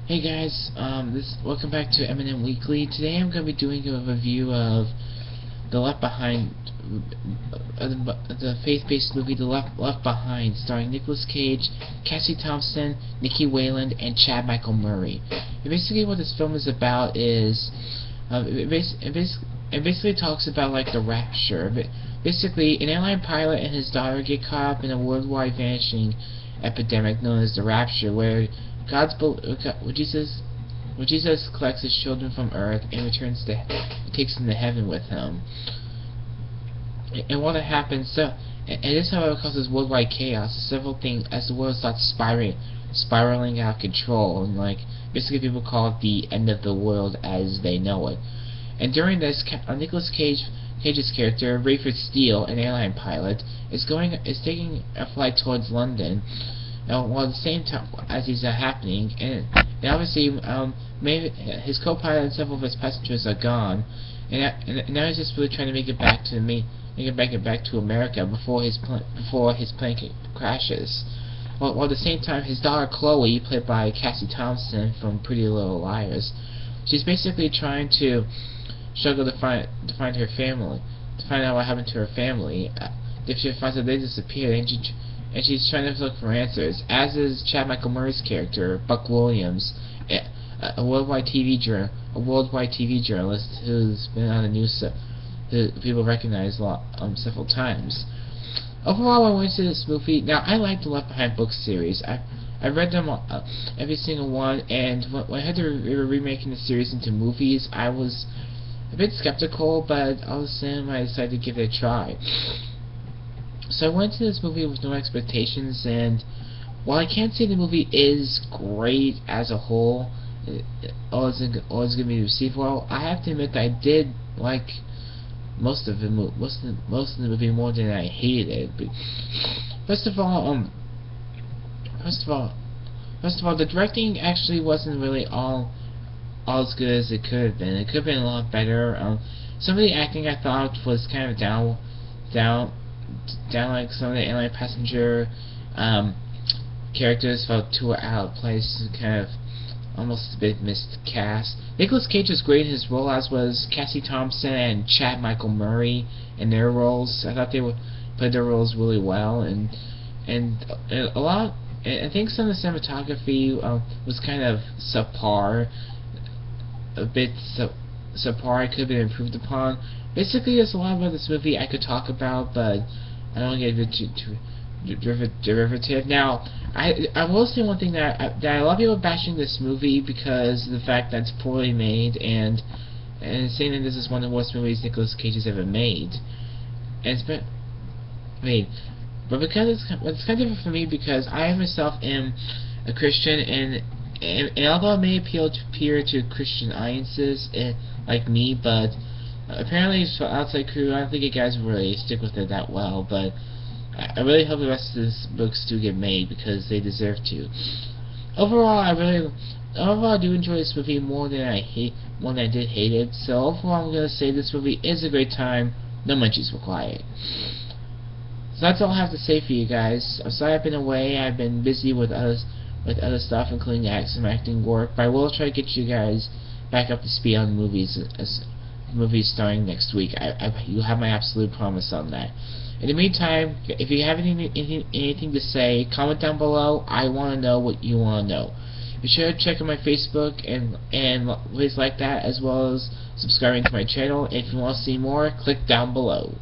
Hey guys, welcome back to M&M Weekly. Today I'm going to be doing a review of the Left Behind, the faith-based movie The Left Behind, starring Nicolas Cage, Cassie Thompson, Nikki Wayland, and Chad Michael Murray. And basically, what this film is about is, it basically talks about like the Rapture. Basically, an airline pilot and his daughter get caught up in a worldwide vanishing epidemic known as the Rapture, where Jesus collects his children from Earth and takes them to heaven with him. And what happens? And this, however, causes worldwide chaos. Several things as the world starts spiraling out of control, and like basically people call it the end of the world as they know it. And during this, Nicolas Cage's character, Rayford Steele, an airline pilot, is taking a flight towards London. While at the same time as these are happening, and obviously maybe his co-pilot and several of his passengers are gone, and now he's just really trying to make it back to America before his plane crashes. While at the same time, his daughter Chloe, played by Cassie Thompson from Pretty Little Liars, she's basically trying to struggle to find her family, to find out what happened to her family. If she finds that they disappeared, and she's trying to look for answers, as is Chad Michael Murray's character, Buck Williams, a worldwide TV journalist who's been on the news, who people recognize several times. Overall, I went to this movie. Now, I like the Left Behind book series. I've read them every single one, and when I heard they were remaking the series into movies, I was a bit skeptical, but all the same, I decided to give it a try. So I went to this movie with no expectations, and while I can't say the movie is great as a whole, or is going to be received well, I have to admit that I did like most of the movie more than I hated it. First of all, the directing actually wasn't really all as good as it could have been. It could have been a lot better. Some of the acting I thought was kind of down like some of the airline passenger characters felt too out of place, kind of almost a bit miscast. Nicolas Cage was great in his role, as was Cassie Thompson and Chad Michael Murray in their roles. I thought they played their roles really well, and a lot. I think some of the cinematography was kind of subpar, a bit subpar. It could have been improved upon. Basically, there's a lot about this movie I could talk about, but I don't want to get too derivative. Now, I will say one thing, that a lot of people are bashing this movie because of the fact that it's poorly made, and saying that this is one of the worst movies Nicolas Cage has ever made. And it's been made, but because it's kind of different for me, because I myself am a Christian, and although it may appeal to Christian audiences like me, but apparently for outside crew, I don't think you guys will really stick with it that well, but I really hope the rest of these books do get made, because they deserve to. Overall, I do enjoy this movie more than I did hate it. So overall, I'm gonna say this movie is a great time. No munchies required. So that's all I have to say for you guys. I'm sorry I've been away. I've been busy with other stuff, including some acting work, but I will try to get you guys back up to speed on movies starting next week. You have my absolute promise on that. In the meantime, if you have anything to say, comment down below. I want to know what you want to know. Be sure to check out my Facebook and please like that, as well as subscribing to my channel. If you want to see more, click down below.